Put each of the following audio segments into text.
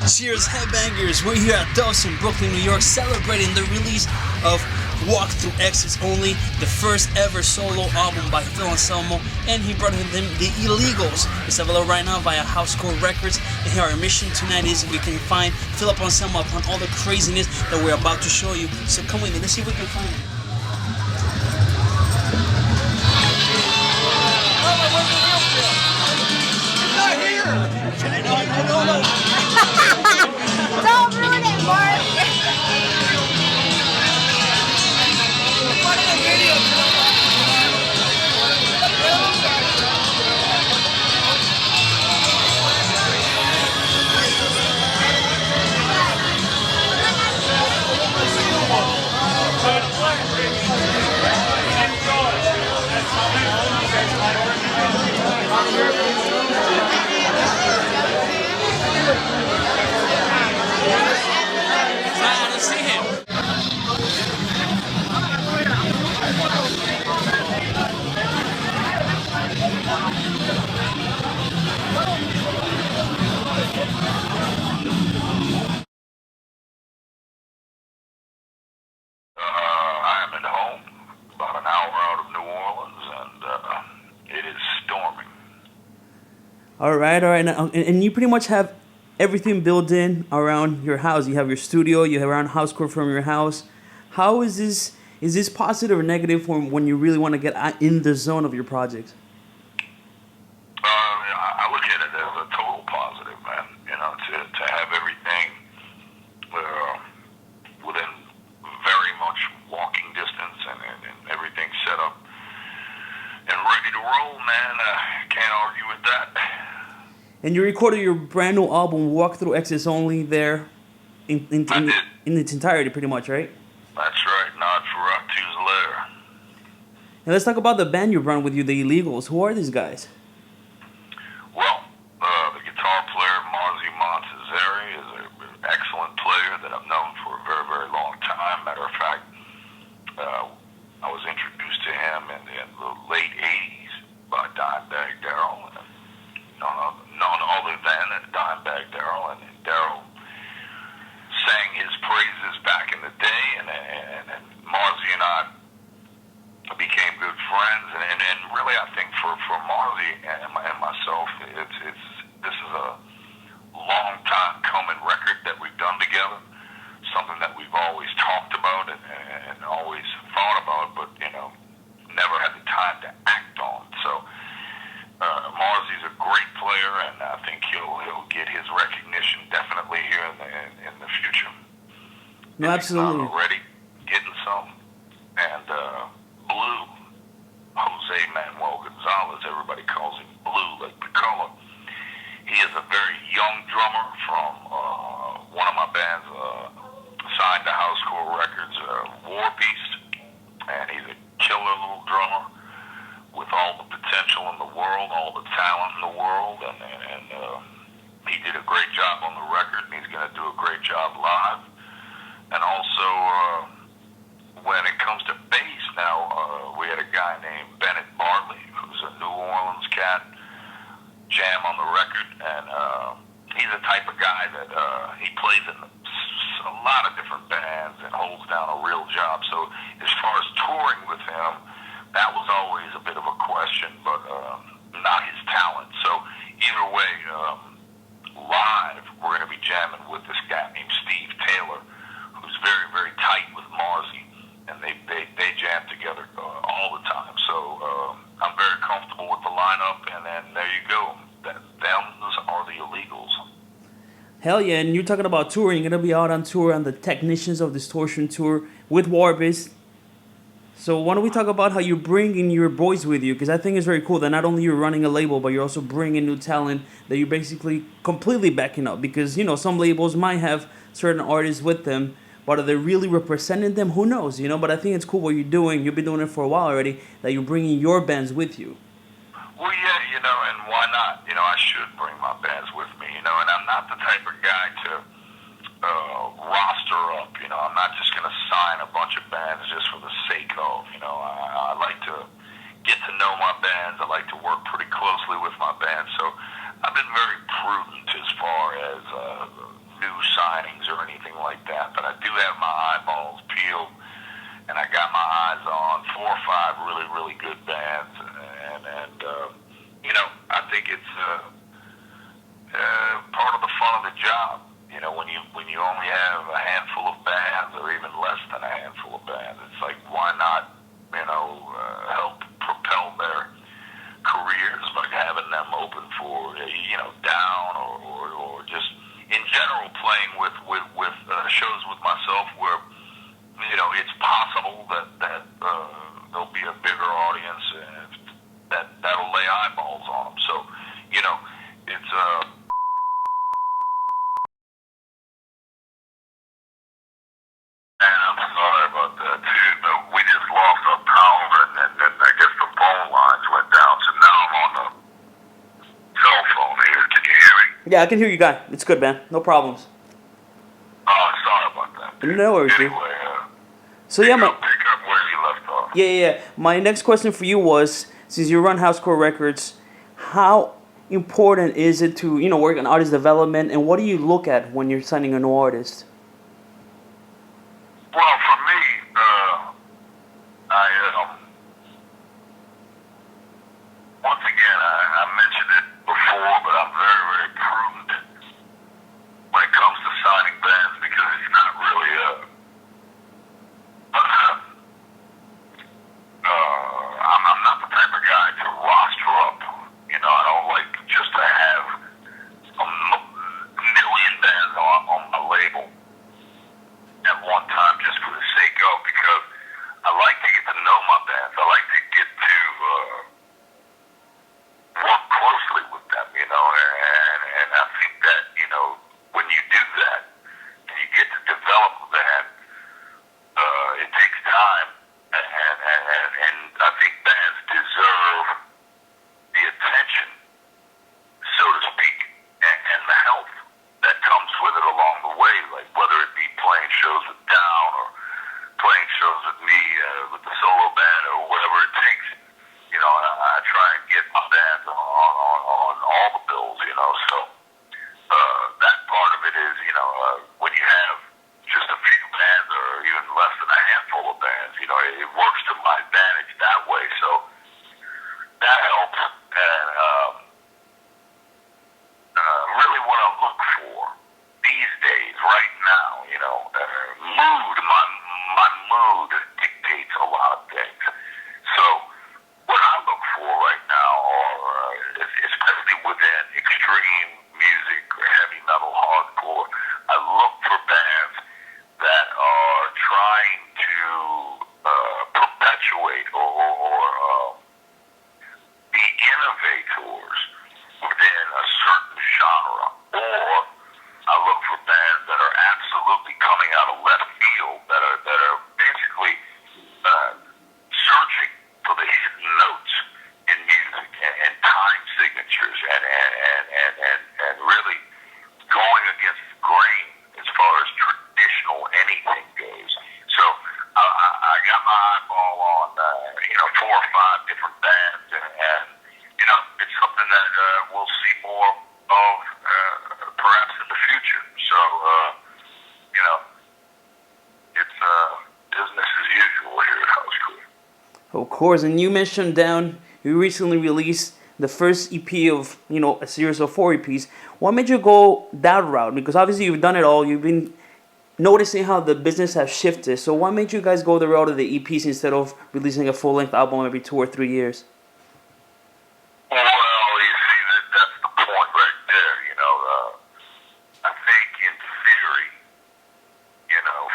Cheers, headbangers! We're here at Duff's in Brooklyn, New York, celebrating the release of Walk Through Exits Only, the first ever solo album by Phil Anselmo, and he brought with him The Illegals. It's available right now via Housecore Records, and here our mission tonight is we can find Philip Anselmo upon all the craziness that we're about to show you. So come with me, let's see if we can find him. Don't ruin it, Mark. I'm at home, about an hour out of New Orleans, and it is storming. All right. Now, and you pretty much have everything built in around your house. You have your studio, you have around Housecore from your house. How is this? Is this positive or negative for when you really want to get in the zone of your project? I look at it as a total positive, man. You know, to have everything within very much walking distance and everything set up and ready to roll, man. Can't argue with that. And you recorded your brand new album, Walk Through Exits Only, there in its entirety, pretty much, right? That's right. Not for Tu's Lair. And let's talk about the band you brought with you, The Illegals. Who are these guys? Well, the guitar player, Marzi Montezeri, is an excellent player that I've known for a very, very long time. Matter of fact, I was introduced to him in the late 80s by Dimebag Darrell. None other than Dimebag Darrell. And Darrell sang his praises back in the day, and Marzi and I became good friends. And really, I think for Marzi and myself, this is a long time coming record that we've done together. Something that we've always talked about and always thought about, but never had the time to act on. So Marzi's a great player, and I think he'll get his recognition definitely here in the future. No, absolutely. Already getting some, and Blue, Jose Manuel Gonzalez, everybody calls him Blue, like the color. He is a very young drummer from one of my bands, signed to Housecore Records, War Beast, and he's a killer little drummer with all the potential in the world, all the talent in the world, and he did a great job on the record, and he's going to do a great job live. And also, when it comes to bass, now we had a guy named Bennett Bartley, who's a New Orleans cat, jam on the record, and he's the type of guy that he plays in a lot of different bands and holds down a real job. So as far as touring with him, that was always a bit of a question, but not his talent. So either way, live, we're going to be jamming with this guy named Steve Taylor, who's very, very tight with Marzi, and they jam together all the time. So I'm very comfortable with the lineup, and then there you go. Those are the Illegals. Hell yeah, and you're talking about touring. You're going to be out on tour on the Technicians of Distortion tour with Warbis. So why don't we talk about how you bring in your boys with you? Because I think it's very cool that not only you're running a label, but you're also bringing new talent that you're basically completely backing up. Because, some labels might have certain artists with them, but are they really representing them? Who knows, But I think it's cool what you're doing. You've been doing it for a while already, that you're bringing your bands with you. Well, yeah, and why not? I should bring my bands with me, and I'm not the type of guy to roster up. I'm not just going to sign a bunch of bands just for the sake of. I like to get to know my bands. I like to work closely with my band. So I've been very prudent as far as signings or anything like that, but I do have my eyeballs peeled, and I got my eyes on 4 or 5 really, really good bands, and I think it's part of the fun of the job. When you only have a handful of bands, or even less than a handful of bands, it's like, why not, help propel their careers by having them open for, down or just in general playing with shows with myself where, it's possible that there'll be a bigger audience and that'll lay eyeballs on them. So, it's I'm sorry about that, too. But we just lost our power, and then I guess the phone lines went down. So now I'm on the cell phone here. Can you hear me? Yeah, I can hear you, guy. It's good, man. No problems. Oh, sorry about that. Dude. No worries, dude. Anyway, So yeah, pick up where you left off. yeah. My next question for you was, since you run Housecore Records, how important is it to work on artist development, and what do you look at when you're signing a new artist? Well, for me, once again, I mentioned it before, but I'm very, very prudent when it comes to signing bands because it's not really I'm not the type of guy to roster up. I don't like just to have a million bands on my label at one time just for the sake of, because I like to get to know my bands. I like to get to work closely with them, and I think that, when you do that, and you get to develop a band, it takes time, and I think bands deserve the attention, so to speak, and the help that comes with it along the way, like whether it be playing shows with Down or playing shows with me, with the solo band, or whatever it takes. I try and get my bands on all the bills, so that part of it is, when you have just a few bands or even less than a handful of bands, it works to my advantage that way, so that helps, and really what I look for these days, right now, my mood dictates a lot of things. So what I look for right now are, especially within extreme music or heavy metal hardcore, I look for bands that are trying to perpetuate or be innovators within a certain genre, or I look for bands that are absolutely coming out of left field, that are basically searching for the hidden notes in music and time signatures and really going against the grain as far as traditional anything goes. So I got my eyeball on 4 or 5 different bands, and it's something that we'll see more of perhaps in the future. So it's business as usual here at Housecore. Of course, and you mentioned Down. You recently released the first EP of a series of 4 EPs. What made you go that route? Because obviously you've done it all. You've been noticing how the business has shifted. So what made you guys go the route of the EPs instead of releasing a full-length album every 2 or 3 years? Well, you see, that's the point right there. I think in theory,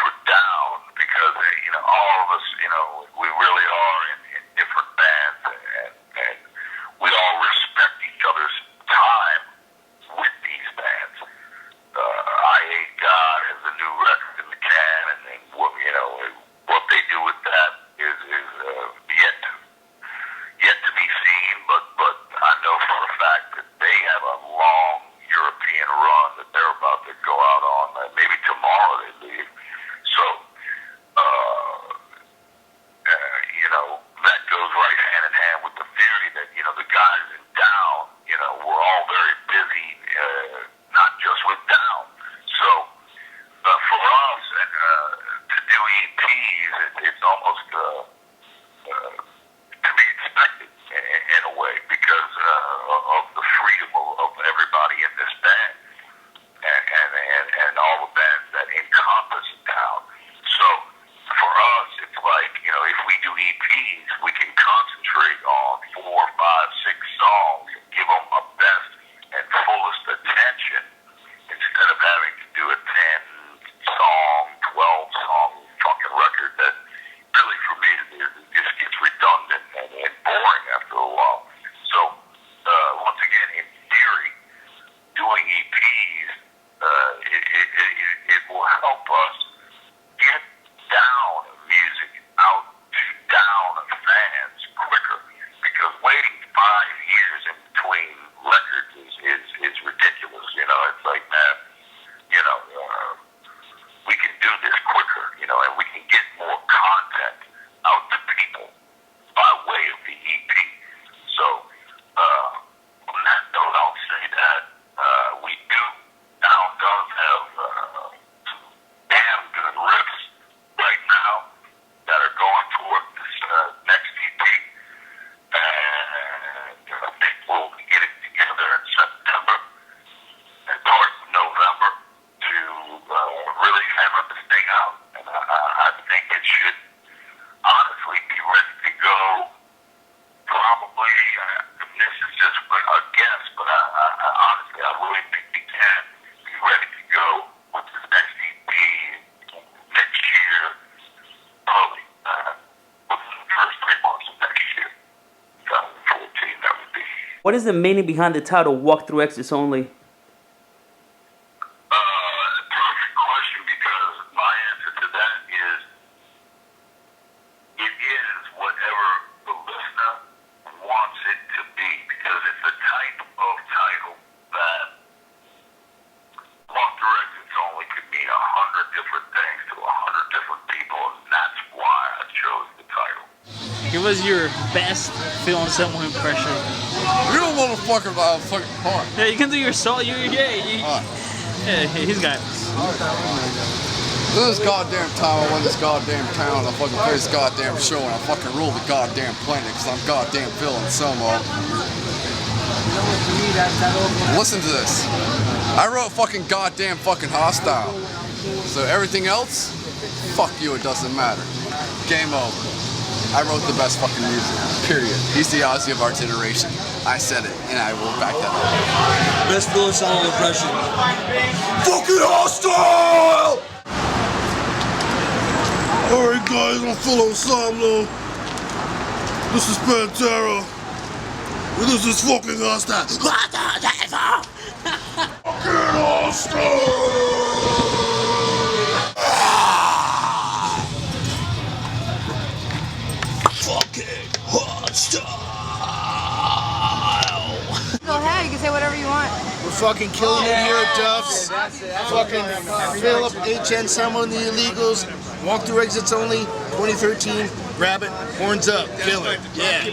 for Down, because all of us, we really are in different bands, and we all respect each other's time with these bands. I Hate God has a new record in the can, and then what they do with that is yet What is the meaning behind the title, Walk Through Exits Only? Perfect question, because my answer to that is it is whatever the listener wants it to be, because it's the type of title that Walk Through Exits Only could mean 100 different things to 100 different people, and that's why I chose the title. Give us your best Phil Anselmo impression. You don't motherfucker about fucking part. Yeah, you can do your solo. Yeah, he's got it. This is goddamn time I won this goddamn town. I fucking play this goddamn show and I fucking rule the goddamn planet because I'm goddamn Phil Anselmo. Listen to this. I wrote fucking goddamn fucking Hostile. So everything else, fuck you, it doesn't matter. Game over. I wrote the best fucking music, period. He's the Ozzy of our generation. I said it, and I will back that up. Best Phil Anselmo impression. Fucking hostile! Alright guys, I'm Phil Anselmo. This is Pantera. And this is fucking hostile. Fucking hostile! Fucking hostile! Go ahead, you can say whatever you want. We're fucking killing it here at Duff's. Fucking Philip, Anselmo The Illegals. Walk Through Exits Only, 2013. Grab it, horns up, kill it. Yeah.